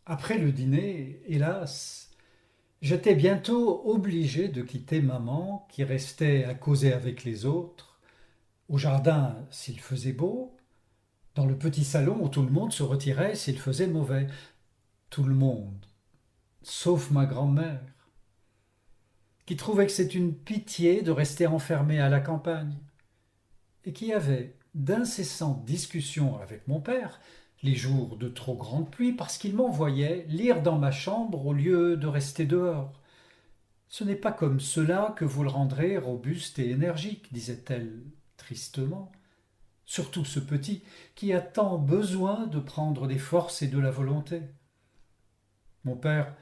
Après le dîner, hélas, j'étais bientôt obligé de quitter maman qui restait à causer avec les autres, au jardin s'il faisait beau, dans le petit salon où tout le monde se retirait s'il faisait mauvais. Tout le monde, sauf ma grand-mère, qui trouvait que c'est une pitié de rester enfermée à la campagne, et qui avait d'incessantes discussions avec mon père les jours de trop grande pluie parce qu'il m'envoyait lire dans ma chambre au lieu de rester dehors. Ce n'est pas comme cela que vous le rendrez robuste et énergique, disait-elle tristement. Surtout ce petit qui a tant besoin de prendre des forces et de la volonté. Mon père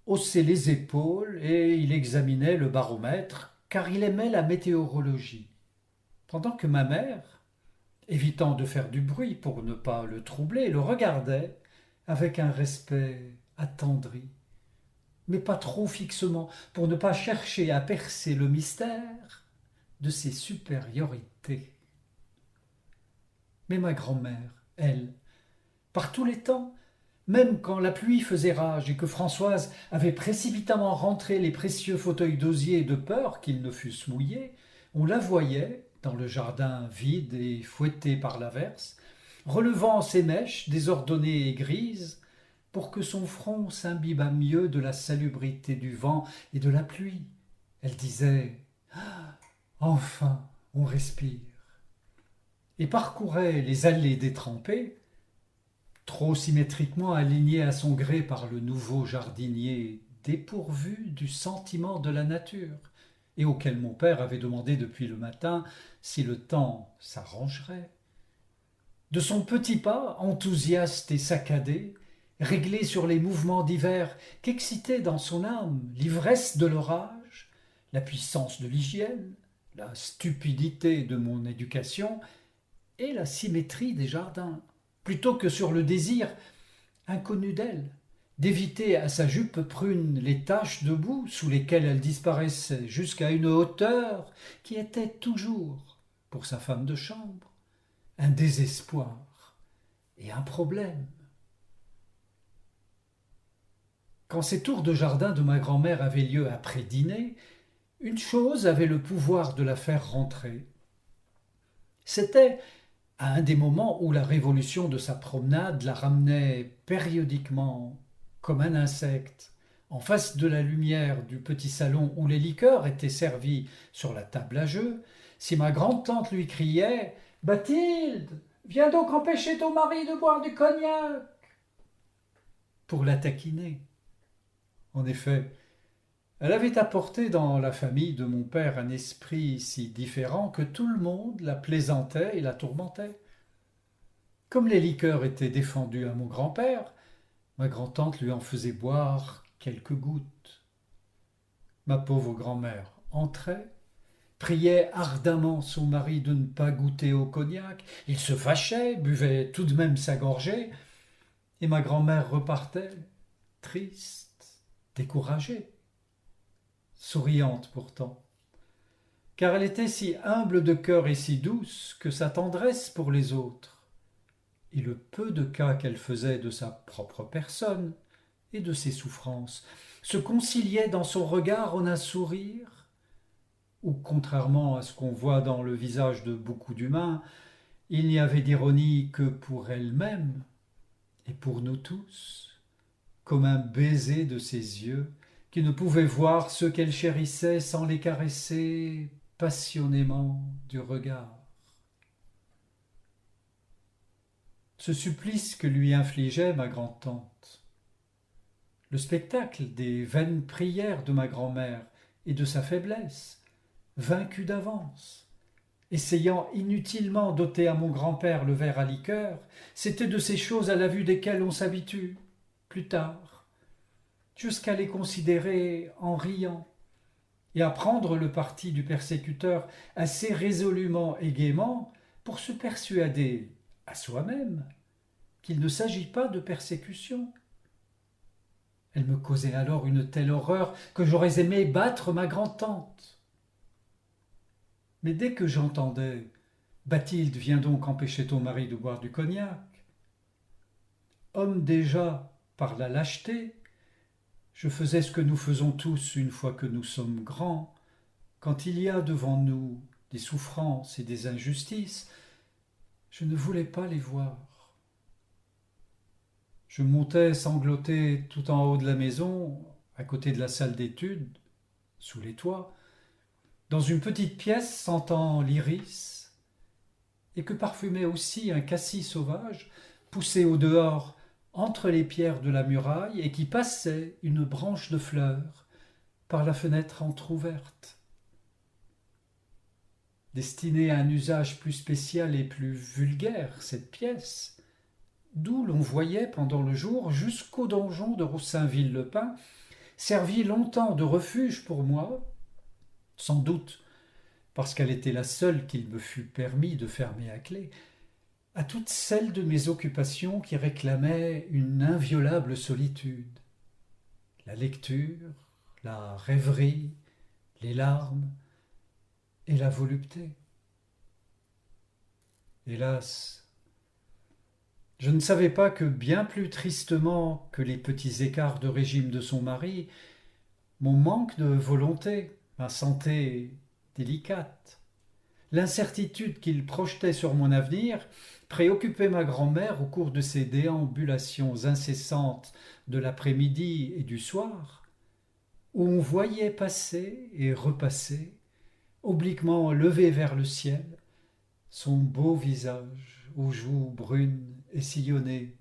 haussait les épaules et il examinait le baromètre car il aimait la météorologie. Pendant que ma mère, évitant de faire du bruit pour ne pas le troubler, le regardait avec un respect attendri, mais pas trop fixement, pour ne pas chercher à percer le mystère de ses supériorités. Mais ma grand-mère, elle, par tous les temps, même quand la pluie faisait rage et que Françoise avait précipitamment rentré les précieux fauteuils d'osier de peur qu'ils ne fussent mouillés, on la voyait, dans le jardin vide et fouetté par l'averse, relevant ses mèches désordonnées et grises, pour que son front s'imbibât mieux de la salubrité du vent et de la pluie. Elle disait enfin, on respire, et parcourait les allées détrempées, trop symétriquement alignées à son gré par le nouveau jardinier, dépourvu du sentiment de la nature, et auquel mon père avait demandé depuis le matin si le temps s'arrangerait. De son petit pas, enthousiaste et saccadé, réglé sur les mouvements divers qu'excitait dans son âme l'ivresse de l'orage, la puissance de l'hygiène, la stupidité de mon éducation et la symétrie des jardins, plutôt que sur le désir inconnu d'elle d'éviter à sa jupe prune les taches de boue sous lesquelles elle disparaissait jusqu'à une hauteur qui était toujours, pour sa femme de chambre, un désespoir et un problème. Quand ces tours de jardin de ma grand-mère avaient lieu après dîner, une chose avait le pouvoir de la faire rentrer. C'était à un des moments où la révolution de sa promenade la ramenait périodiquement, comme un insecte, en face de la lumière du petit salon où les liqueurs étaient servies sur la table à jeu, si ma grande-tante lui criait Bathilde, viens donc empêcher ton mari de boire du cognac pour la taquiner. En effet, elle avait apporté dans la famille de mon père un esprit si différent que tout le monde la plaisantait et la tourmentait. Comme les liqueurs étaient défendues à mon grand-père, ma grand-tante lui en faisait boire quelques gouttes. Ma pauvre grand-mère entrait, priait ardemment son mari de ne pas goûter au cognac, il se fâchait, buvait tout de même sa gorgée, et ma grand-mère repartait, triste, découragée, souriante pourtant, car elle était si humble de cœur et si douce que sa tendresse pour les autres, et le peu de cas qu'elle faisait de sa propre personne et de ses souffrances, se conciliait dans son regard en un sourire, où, contrairement à ce qu'on voit dans le visage de beaucoup d'humains, il n'y avait d'ironie que pour elle-même et pour nous tous, comme un baiser de ses yeux qui ne pouvaient voir ceux qu'elle chérissait sans les caresser passionnément du regard. Ce supplice que lui infligeait ma grand-tante, le spectacle des vaines prières de ma grand-mère et de sa faiblesse, vaincue d'avance, essayant inutilement d'ôter à mon grand-père le verre à liqueur, c'était de ces choses à la vue desquelles on s'habitue, plus tard, jusqu'à les considérer en riant, et à prendre le parti du persécuteur assez résolument et gaiement pour se persuader à soi-même qu'il ne s'agit pas de persécution. Elle me causait alors une telle horreur que j'aurais aimé battre ma grand-tante. Mais dès que j'entendais Bathilde, viens donc empêcher ton mari de boire du cognac, homme déjà par la lâcheté. Je faisais ce que nous faisons tous une fois que nous sommes grands. Quand il y a devant nous des souffrances et des injustices, je ne voulais pas les voir. Je montais sangloté tout en haut de la maison, à côté de la salle d'études, sous les toits, dans une petite pièce sentant l'iris, et que parfumait aussi un cassis sauvage, poussé au dehors entre les pierres de la muraille, et qui passait une branche de fleurs par la fenêtre entr'ouverte. Destinée à un usage plus spécial et plus vulgaire, cette pièce, d'où l'on voyait pendant le jour jusqu'au donjon de Roussainville-le-Pin, servit longtemps de refuge pour moi, sans doute parce qu'elle était la seule qu'il me fut permis de fermer à clé, à toutes celles de mes occupations qui réclamaient une inviolable solitude. La lecture, la rêverie, les larmes et la volupté. Hélas, je ne savais pas que bien plus tristement que les petits écarts de régime de son mari, mon manque de volonté, ma santé délicate, l'incertitude qu'il projetait sur mon avenir préoccupait ma grand-mère au cours de ses déambulations incessantes de l'après-midi et du soir, où on voyait passer et repasser, obliquement levé vers le ciel, son beau visage aux joues brunes et sillonnées,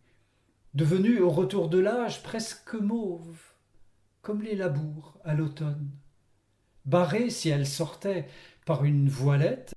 devenu au retour de l'âge presque mauve, comme les labours à l'automne, barré si elle sortait par une voilette